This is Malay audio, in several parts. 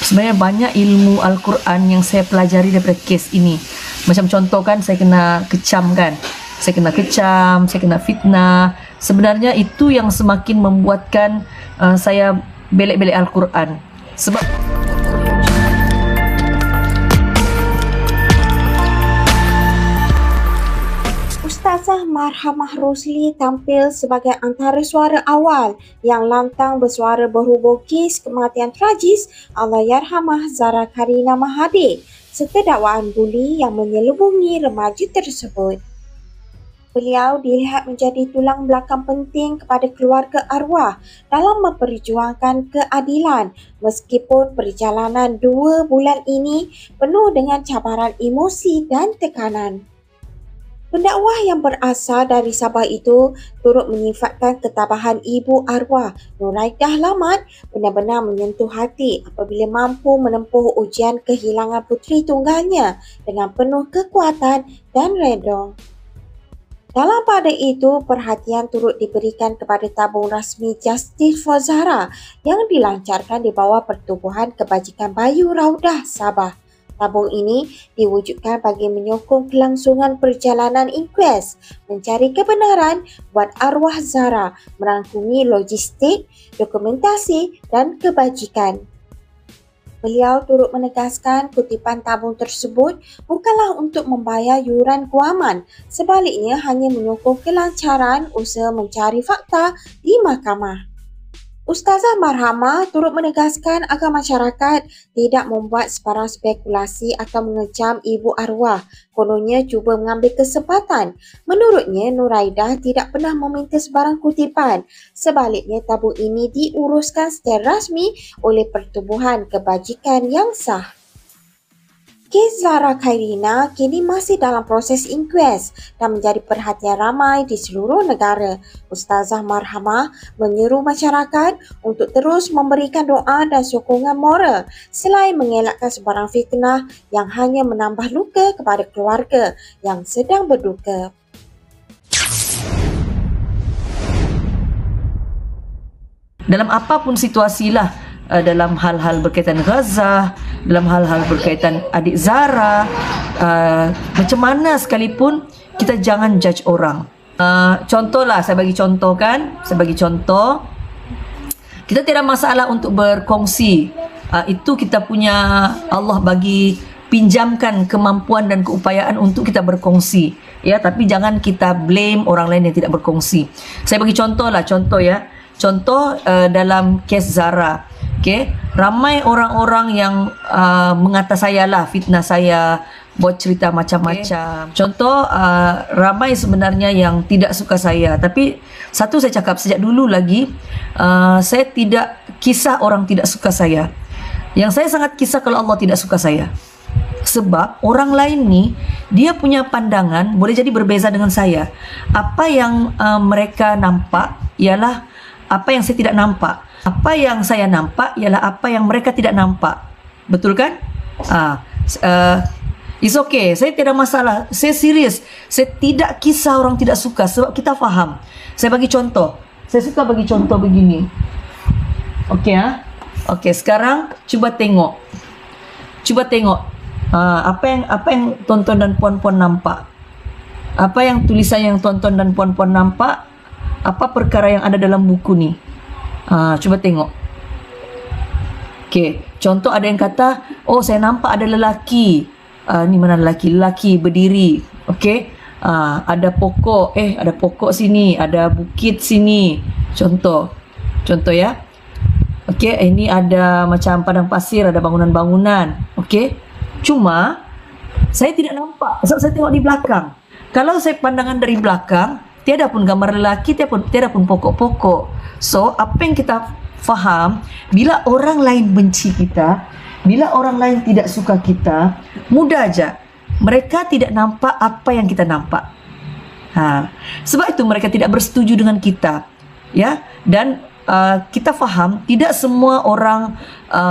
Sebenarnya banyak ilmu Al-Quran yang saya pelajari daripada kes ini. Macam contoh kan, saya kena kecam kan. Saya kena kecam, saya kena fitnah. Sebenarnya itu yang semakin membuatkan saya belek-belek Al-Quran. Sebab Ustazah Marhamah Rosli tampil sebagai antara suara awal yang lantang bersuara berhubung kes kematian tragis Allahyarhamah Zara Karina Mahathir serta dakwaan buli yang menyelubungi remaja tersebut. Beliau dilihat menjadi tulang belakang penting kepada keluarga arwah dalam memperjuangkan keadilan meskipun perjalanan 2 bulan ini penuh dengan cabaran emosi dan tekanan. Pendakwah yang berasal dari Sabah itu turut menyifatkan ketabahan ibu arwah Nuraidah Lamat benar-benar menyentuh hati apabila mampu menempuh ujian kehilangan puteri tunggalnya dengan penuh kekuatan dan redha. Dalam pada itu, perhatian turut diberikan kepada tabung rasmi Justice for Zara yang dilancarkan di bawah Pertubuhan Kebajikan Bayu Raudah Sabah. Tabung ini diwujudkan bagi menyokong kelangsungan perjalanan inkuest mencari kebenaran buat arwah Zara, merangkumi logistik, dokumentasi dan kebajikan. Beliau turut menegaskan kutipan tabung tersebut bukanlah untuk membayar yuran guaman, sebaliknya hanya menyokong kelancaran usaha mencari fakta di mahkamah. Ustazah Marhamah turut menegaskan agar masyarakat tidak membuat sebarang spekulasi atau mengecam ibu arwah, kononnya cuba mengambil kesempatan. Menurutnya, Nuraidah tidak pernah meminta sebarang kutipan. Sebaliknya, tabung ini diuruskan secara rasmi oleh Pertubuhan Kebajikan yang sah. Kes Zara Karina kini masih dalam proses inkuest dan menjadi perhatian ramai di seluruh negara. Ustazah Marhamah menyeru masyarakat untuk terus memberikan doa dan sokongan moral selain mengelakkan sebarang fitnah yang hanya menambah luka kepada keluarga yang sedang berduka. dalam apapun situasilah, dalam hal-hal berkaitan Gaza, dalam hal-hal berkaitan adik Zara, macam mana sekalipun kita jangan judge orang. Contohlah, saya bagi contoh kan, kita tidak masalah untuk berkongsi. Itu kita punya, Allah bagi pinjamkan kemampuan dan keupayaan untuk kita berkongsi, ya. Tapi jangan kita blame orang lain yang tidak berkongsi. Saya bagi contoh ya. Contoh dalam kes Zara, okay? Ramai orang-orang yang mengata saya lah, fitnah saya, buat cerita macam-macam. Contoh, ramai sebenarnya yang tidak suka saya. Tapi satu saya cakap sejak dulu lagi, saya tidak kisah orang tidak suka saya. Yang saya sangat kisah kalau Allah tidak suka saya. Sebab orang lain ni, dia punya pandangan boleh jadi berbeza dengan saya. Apa yang mereka nampak ialah apa yang saya tidak nampak. Apa yang saya nampak ialah apa yang mereka tidak nampak. Betul kan? It's okay, saya tidak masalah. Saya serius. Saya tidak kisah orang tidak suka sebab kita faham. Saya bagi contoh. Saya suka bagi contoh begini. Okey ah. Okey, sekarang cuba tengok. Apa yang tuan-tuan dan puan-puan nampak? Apa yang tulisan yang tuan-tuan dan puan-puan nampak? Apa perkara yang ada dalam buku ni? Cuba tengok. Okey, contoh ada yang kata, oh saya nampak ada lelaki. Ni mana lelaki? Lelaki berdiri. Okey. Ada pokok sini, ada bukit sini. Contoh ya. Okey, ini ada macam padang pasir, ada bangunan-bangunan. Okey. Cuma saya tidak nampak sebab saya tengok di belakang. Kalau saya pandangan dari belakang, tiada pun gambar lelaki, tiada pun pokok-pokok. So, apa yang kita faham, bila orang lain benci kita, bila orang lain tidak suka kita, mudah aja. Mereka tidak nampak apa yang kita nampak. Sebab itu mereka tidak bersetuju dengan kita. Ya, dan kita faham tidak semua orang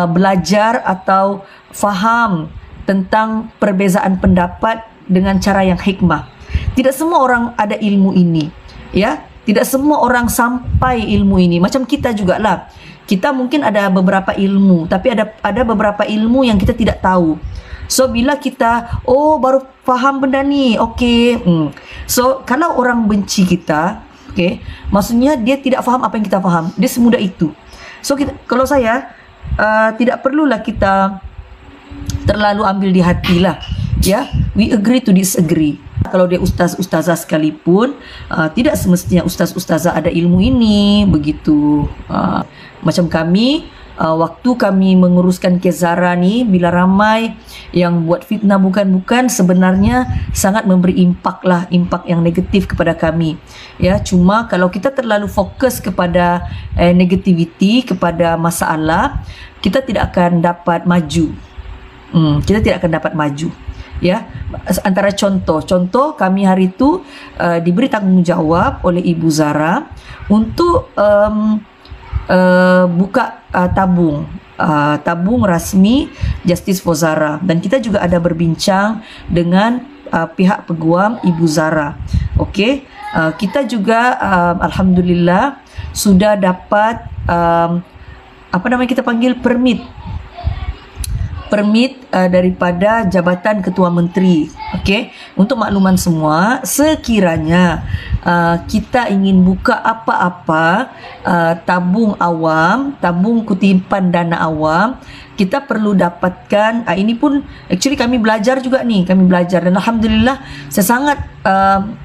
belajar atau faham tentang perbezaan pendapat dengan cara yang hikmah. Tidak semua orang ada ilmu ini, ya. Tidak semua orang sampai ilmu ini. Macam kita jugalah. kita mungkin ada beberapa ilmu, tapi ada beberapa ilmu yang kita tidak tahu. So bila kita baru faham benda ni, okey. So kalau orang benci kita, okey, maksudnya dia tidak faham apa yang kita faham. Dia semudah itu. So kalau saya tidak perlulah kita terlalu ambil di hati lah. Ya, we agree to disagree. Kalau dia ustaz-ustazah sekalipun, tidak semestinya ustaz-ustazah ada ilmu ini, begitu. Macam kami, waktu kami menguruskan kes Zara ni, bila ramai yang buat fitnah bukan-bukan, sebenarnya sangat memberi impak yang negatif kepada kami. Ya, cuma kalau kita terlalu fokus kepada negativity, kepada masalah, kita tidak akan dapat maju. Kita tidak akan dapat maju. Ya, antara contoh kami hari itu diberi tanggungjawab oleh Ibu Zara untuk buka tabung rasmi Justice for Zara, dan kita juga ada berbincang dengan pihak peguam Ibu Zara. Okey, kita juga alhamdulillah sudah dapat kita panggil permit daripada Jabatan Ketua Menteri. Okey, untuk makluman semua, sekiranya kita ingin buka apa-apa tabung awam, tabung kutipan dana awam, kita perlu dapatkan, ini pun actually kami belajar juga nih, dan alhamdulillah saya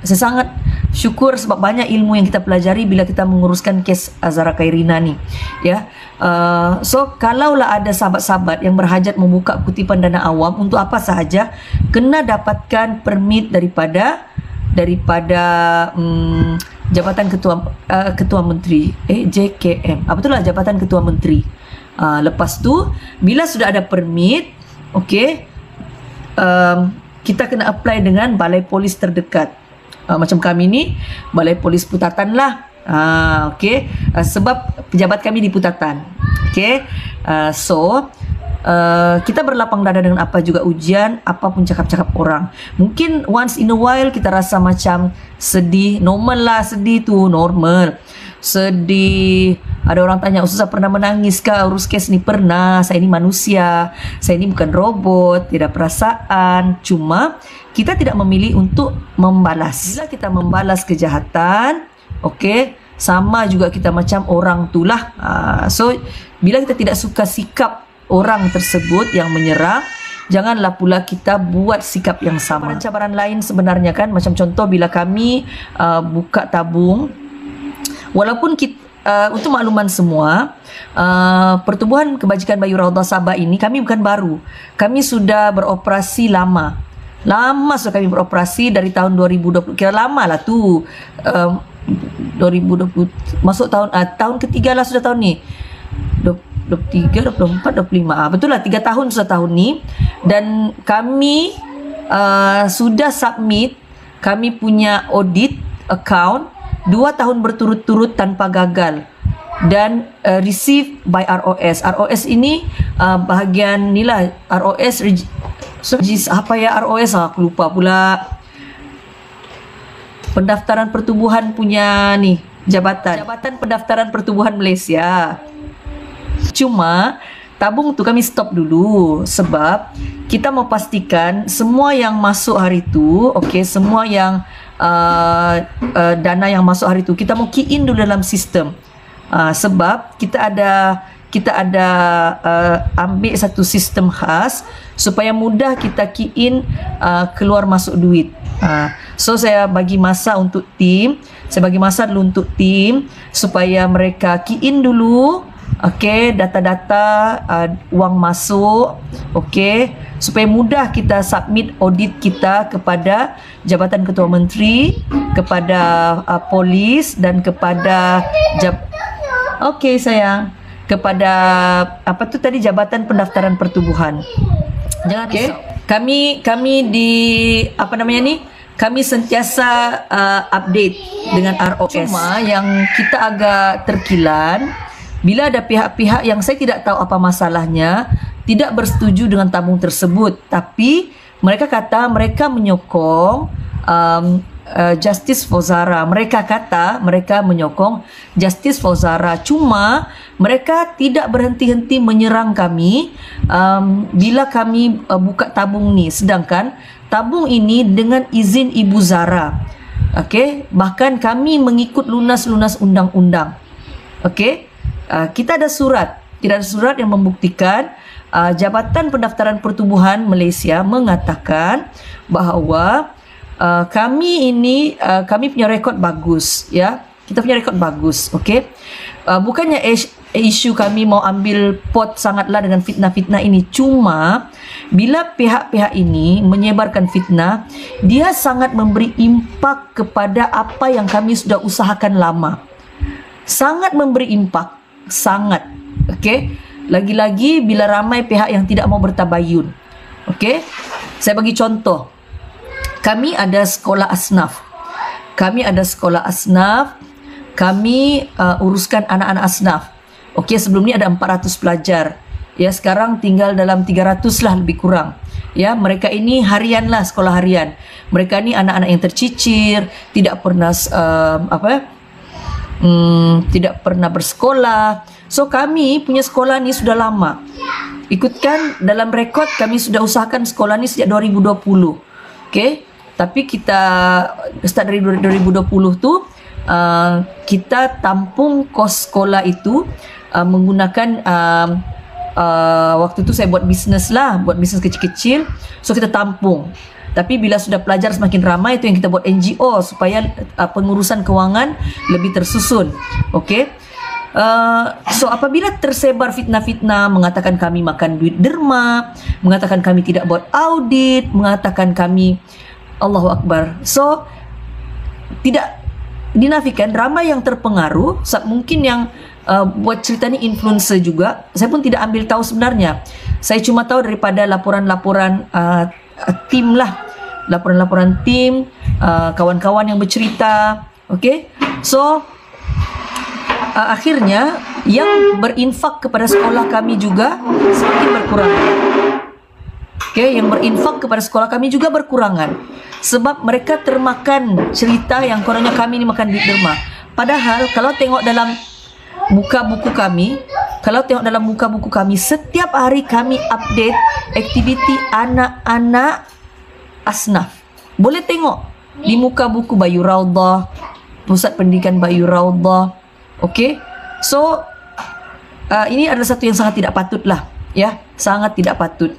sangat syukur sebab banyak ilmu yang kita pelajari bila kita menguruskan kes Zara Khairina ni. Ya, so kalaulah ada sahabat-sahabat yang berhajat membuka kutipan dana awam untuk apa sahaja, kena dapatkan permit daripada Jabatan Ketua Menteri, JKM. Itulah Jabatan Ketua Menteri. Lepas tu bila sudah ada permit, okey, kita kena apply dengan balai polis terdekat. Macam kami ni balai polis Putatan lah. Okey, sebab pejabat kami di Putatan. Okey, so kita berlapang dada dengan apa juga ujian, apapun cakap-cakap orang. Mungkin once in a while kita rasa macam sedih, normal lah, sedih tu normal. Sedih, ada orang tanya, Ustazah pernah menangis kah urus kes ni? Pernah, saya ini manusia, saya ini bukan robot, tidak perasaan. Cuma kita tidak memilih untuk membalas. Bila kita membalas kejahatan, okey, sama juga kita macam orang tu lah. So bila kita tidak suka sikap orang tersebut yang menyerang, janganlah pula kita buat sikap yang sama. Cabaran lain sebenarnya kan, macam contoh bila kami buka tabung, walaupun kita, untuk makluman semua, Pertubuhan Kebajikan Bayu Raudah Sabah ini kami bukan baru. Kami sudah beroperasi lama sudah kami beroperasi dari tahun 2020. Kira lama lah tu, 2020 masuk tahun ketiga lah sudah tahun ni, 23, 24, 25. Betul lah, 3 tahun sudah tahun ni. Dan kami sudah submit kami punya audit account 2 tahun berturut-turut tanpa gagal, dan received by ROS. ROS ini bahagian ni lah, ROS apa ya ROS, aku lupa pula. Pendaftaran Pertubuhan punya ni, Jabatan Pendaftaran Pertubuhan Malaysia. Cuma tabung tu kami stop dulu sebab kita mau pastikan semua yang masuk hari tu, okey, semua yang dana yang masuk hari tu kita mau key in dulu dalam sistem. Sebab kita ada ambil satu sistem khas supaya mudah kita key in keluar masuk duit. So saya bagi masa untuk tim, untuk tim supaya mereka key in dulu, okey, data-data wang masuk, okey, supaya mudah kita submit audit kita kepada Jabatan Ketua Menteri, kepada polis, dan kepada okey sayang, kepada apa tu tadi, Jabatan Pendaftaran Pertubuhan. Jangan risau. Kami di apa namanya ni? Kami sentiasa update dengan ROS. Cuma yang kita agak terkilan bila ada pihak-pihak yang saya tidak tahu apa masalahnya tidak bersetuju dengan tabung tersebut, tapi mereka kata mereka menyokong Justice for Zara. Mereka kata mereka menyokong Justice for Zara. Cuma mereka tidak berhenti-henti menyerang kami bila kami buka tabung ni. Sedangkan tabung ini dengan izin Ibu Zara. Okey, bahkan kami mengikut lunas-lunas undang-undang. Okey, kita ada surat. Tidak ada surat yang membuktikan. Jabatan Pendaftaran Pertubuhan Malaysia mengatakan bahawa kami punya rekod bagus, ya. Kita punya rekod bagus, okey. Bukannya isu kami mau ambil pot sangatlah dengan fitnah-fitnah ini, cuma bila pihak-pihak ini menyebarkan fitnah, dia sangat memberi impak kepada apa yang kami sudah usahakan lama. Sangat memberi impak, sangat. Okey. Lagi-lagi bila ramai pihak yang tidak mau bertabayun. Okey. Saya bagi contoh. Kami ada sekolah asnaf. Kami uruskan anak-anak asnaf. Okey, sebelum ni ada 400 pelajar. Ya, sekarang tinggal dalam 300 lah lebih kurang. Ya, mereka ini harian lah, sekolah harian. Mereka ni anak-anak yang tercicir, tidak pernah tidak pernah bersekolah. So kami punya sekolah ni sudah lama. Ikutkan dalam rekod, kami sudah usahakan sekolah ni sejak 2020. Okey, tapi kita start dari 2020 tu kita tampung kos sekolah itu menggunakan waktu tu saya buat bisnes kecil-kecil. So kita tampung. Tapi bila sudah pelajar semakin ramai, itu yang kita buat NGO supaya pengurusan kewangan lebih tersusun. Okey. So apabila tersebar fitnah-fitnah mengatakan kami makan duit derma, mengatakan kami tidak buat audit, mengatakan kami Allahu Akbar. So tidak dinafikan ramai yang terpengaruh. Mungkin yang buat cerita ni influencer juga. Saya pun tidak ambil tahu sebenarnya. Saya cuma tahu daripada laporan-laporan tim lah, laporan-laporan tim, kawan-kawan yang bercerita. Okey. So akhirnya yang berinfak kepada sekolah kami juga semakin berkurang. Okey, yang berinfak kepada sekolah kami juga berkurangan sebab mereka termakan cerita yang kononnya kami ni makan duit derma. Padahal kalau tengok dalam muka buku kami, setiap hari kami update aktiviti anak-anak asnaf. Boleh tengok di muka buku Bayu Raudah, Pusat Pendidikan Bayu Raudah. Okey. So ini adalah satu yang sangat tidak patut lah, ya, sangat tidak patut.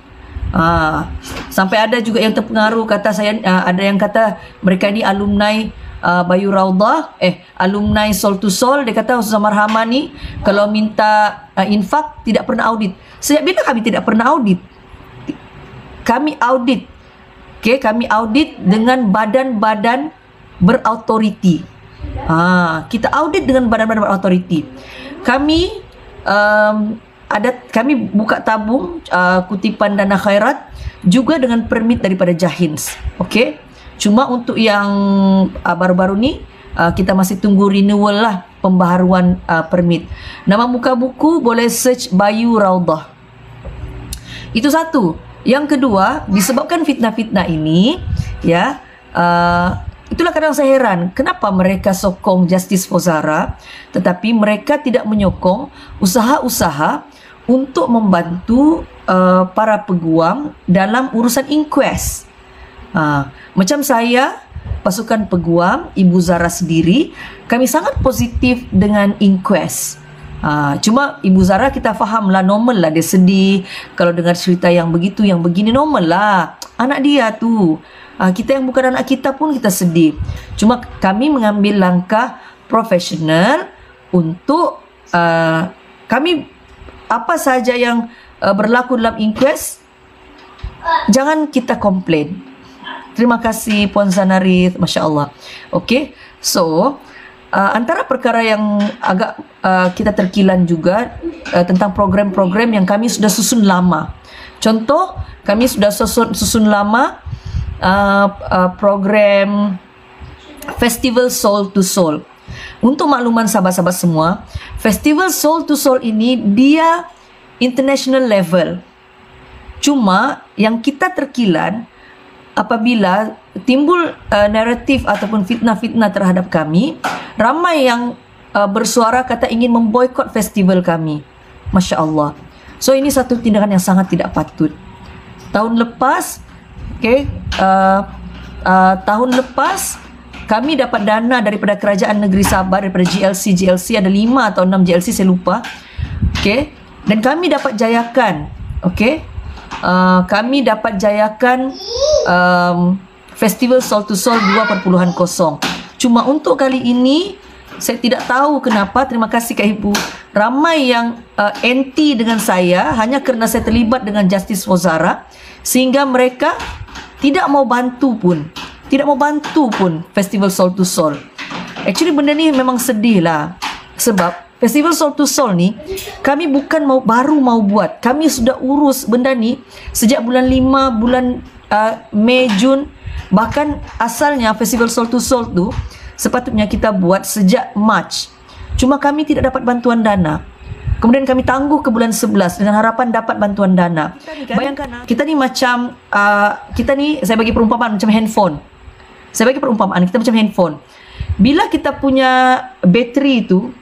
Sampai ada juga yang terpengaruh kata saya, ada yang kata mereka ni alumni Bayu Raudah, alumni Sol to Sol. Dia kata Ustazah Marhamah ni kalau minta infak tidak pernah audit. Sejak bila kami tidak pernah audit? Kami audit. Okey, kami audit dengan badan-badan berautoriti. Kita audit dengan badan-badan berautoriti. Kami kami buka tabung kutipan dana khairat juga dengan permit daripada Jahins. Okey. Cuma untuk yang baru-baru ni kita masih tunggu renewal lah, pembaharuan permit. Nama muka buku boleh search Bayu Raudah. Itu satu. Yang kedua, disebabkan fitnah-fitnah ini, ya, itulah kadang saya heran kenapa mereka sokong Justice for Zara tetapi mereka tidak menyokong usaha-usaha untuk membantu para peguam dalam urusan inquest. Macam saya, pasukan peguam, Ibu Zara sendiri, kami sangat positif dengan inquest. Cuma Ibu Zara kita faham lah, normal lah dia sedih kalau dengar cerita yang begitu, yang begini, normal lah. Anak dia tu. Kita yang bukan anak kita pun kita sedih. Cuma kami mengambil langkah profesional untuk kami apa saja yang berlaku dalam inquest jangan kita komplain. Terima kasih Puan Zanarith, Masya Allah. Okey, so antara perkara yang agak kita terkilan juga tentang program-program yang kami sudah susun lama. Contoh, kami sudah susun lama program Festival Soul to Soul. Untuk makluman sahabat-sahabat semua, Festival Soul to Soul ini dia international level. Cuma yang kita terkilan apabila timbul naratif ataupun fitnah-fitnah terhadap kami, ramai yang bersuara kata ingin memboikot festival kami. Masya Allah. So ini satu tindakan yang sangat tidak patut. Tahun lepas, tahun lepas kami dapat dana daripada kerajaan negeri Sabah, daripada GLC ada 5 atau 6 GLC, saya lupa. Dan kami dapat jayakan, kami dapat jayakan Festival Soul to Soul 2.0. Cuma untuk kali ini saya tidak tahu kenapa, terima kasih Kak Ibu, ramai yang anti dengan saya hanya kerana saya terlibat dengan Justice for Zara, sehingga mereka tidak mau bantu pun Festival Soul to Soul. Actually benda ni memang sedih lah, sebab Festival Soul to Soul ni kami bukan baru mau buat, kami sudah urus benda ni sejak bulan 5, bulan Mei, Jun. Bahkan asalnya Festival Soul to Soul tu sepatutnya kita buat sejak Mac. Cuma kami tidak dapat bantuan dana. Kemudian kami tangguh ke bulan 11 dengan harapan dapat bantuan dana. Bayangkan, kita ni macam saya bagi perumpamaan macam handphone. Kita macam handphone. Bila kita punya bateri itu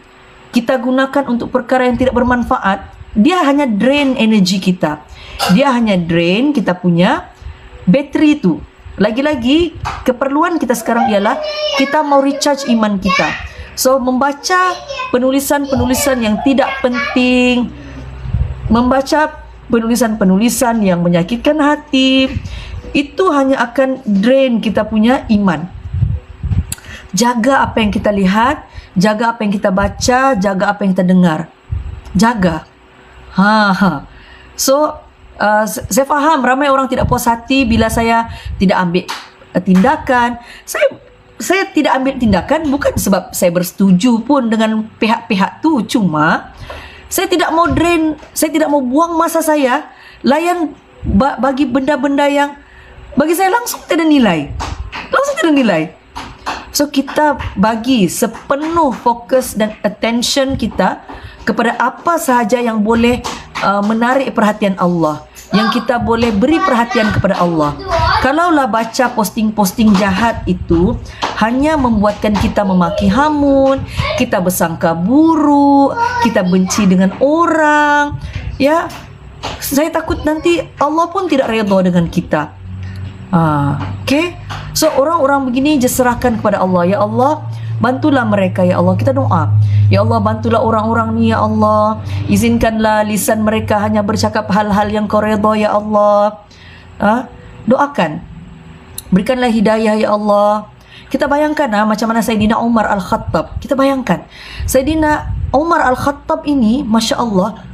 kita gunakan untuk perkara yang tidak bermanfaat, dia hanya drain energi kita. Dia hanya drain kita punya bateri itu. Lagi-lagi keperluan kita sekarang ialah kita mau recharge iman kita. So membaca penulisan-penulisan yang tidak penting, membaca penulisan-penulisan yang menyakitkan hati, itu hanya akan drain kita punya iman. Jaga apa yang kita lihat, jaga apa yang kita baca, jaga apa yang kita dengar. Jaga. So saya faham ramai orang tidak puas hati bila saya tidak ambil tindakan. Saya tidak ambil tindakan bukan sebab saya bersetuju pun dengan pihak-pihak tu, cuma saya tidak mau drain, saya tidak mau buang masa saya layan bagi benda-benda yang bagi saya langsung tidak nilai. So kita bagi sepenuh fokus dan attention kita kepada apa sahaja yang boleh menarik perhatian Allah, yang kita boleh beri perhatian kepada Allah. Kalaulah baca posting-posting jahat itu hanya membuatkan kita memaki hamun, kita bersangka buruk, kita benci dengan orang, ya, saya takut nanti Allah pun tidak redha dengan kita. So orang-orang begini je serahkan kepada Allah. Ya Allah, bantulah mereka ya Allah. Kita doa, ya Allah, bantulah orang-orang ni ya Allah. Izinkanlah lisan mereka hanya bercakap hal-hal yang Kau redha ya Allah. Doakan, berikanlah hidayah ya Allah. Kita bayangkan macam mana Sayyidina Umar Al-Khattab. Kita bayangkan Sayyidina Umar Al-Khattab ini, Masya Allah,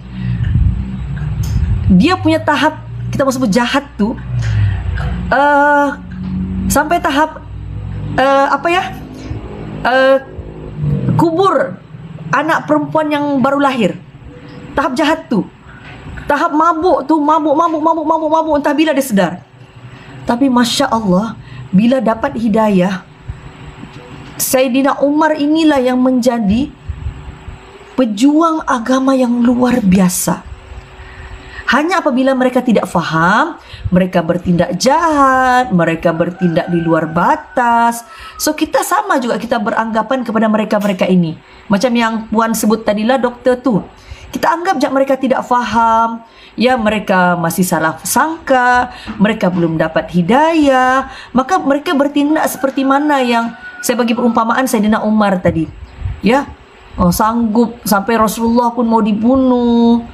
dia punya tahap, kita mau sebut jahat tu, sampai tahap kubur anak perempuan yang baru lahir. Tahap jahat tu, tahap mabuk tu, mabuk entah bila dia sedar. Tapi Masya Allah, bila dapat hidayah, Sayyidina Umar inilah yang menjadi pejuang agama yang luar biasa. Hanya apabila mereka tidak faham, mereka bertindak jahat, mereka bertindak di luar batas. So kita sama juga, kita beranggapan kepada mereka-mereka ini. Macam yang Puan sebut tadilah, doktor tu. Kita anggap je mereka tidak faham, ya, mereka masih salah sangka, mereka belum dapat hidayah, maka mereka bertindak seperti mana yang saya bagi perumpamaan Sayyidina Umar tadi, ya, sanggup sampai Rasulullah pun mau dibunuh.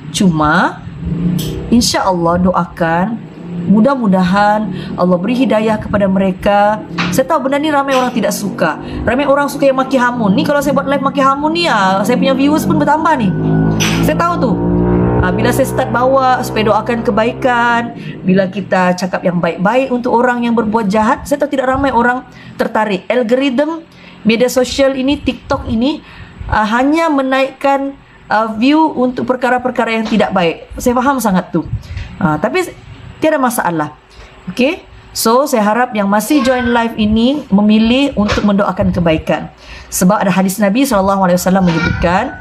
Cuma insya Allah doakan, mudah-mudahan Allah beri hidayah kepada mereka. Saya tahu benda ni ramai orang tidak suka, ramai orang suka yang maki hamun. Ni kalau saya buat live maki hamun ni, saya punya viewers pun bertambah ni. Saya tahu tu. Bila saya start bawa supaya doakan kebaikan, bila kita cakap yang baik-baik untuk orang yang berbuat jahat, saya tahu tidak ramai orang tertarik. Algoritma media sosial ini, TikTok ini, hanya menaikkan view untuk perkara-perkara yang tidak baik. Saya faham sangat tu. Tapi tiada masalah. Okay? So saya harap yang masih join live ini memilih untuk mendoakan kebaikan. Sebab ada hadis Nabi SAW menyebutkan,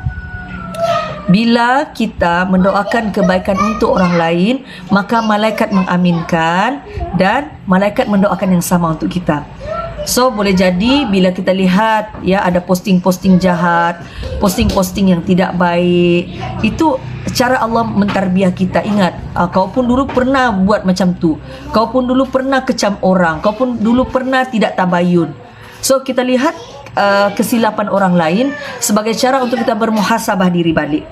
Bila kita mendoakan kebaikan untuk orang lain, maka malaikat mengaminkan dan malaikat mendoakan yang sama untuk kita. So boleh jadi bila kita lihat ya ada posting-posting jahat, posting-posting yang tidak baik, itu cara Allah mentarbiah kita. Ingat, kau pun dulu pernah buat macam tu. Kau pun dulu pernah kecam orang. Kau pun dulu pernah tidak tabayun. So kita lihat kesilapan orang lain sebagai cara untuk kita bermuhasabah diri balik.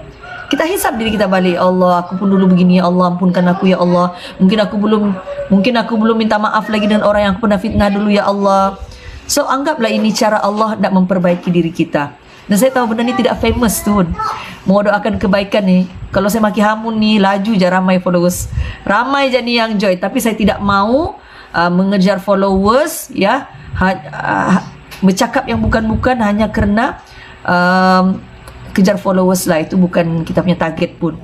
Kita hisab diri kita balik. Allah, aku pun dulu begini, ya Allah, ampunkan aku ya Allah. Mungkin aku belum minta maaf lagi dengan orang yang aku pernah fitnah dulu ya Allah. So anggaplah ini cara Allah nak memperbaiki diri kita. Dan saya tahu benda ni tidak famous tu. Mau doakan kebaikan ni, kalau saya maki hamun ni, laju je ramai followers. Ramai je ni yang join, tapi saya tidak mau mengejar followers ya. Bercakap yang bukan-bukan hanya kerana kejar followers lah. Itu bukan kita punya target pun.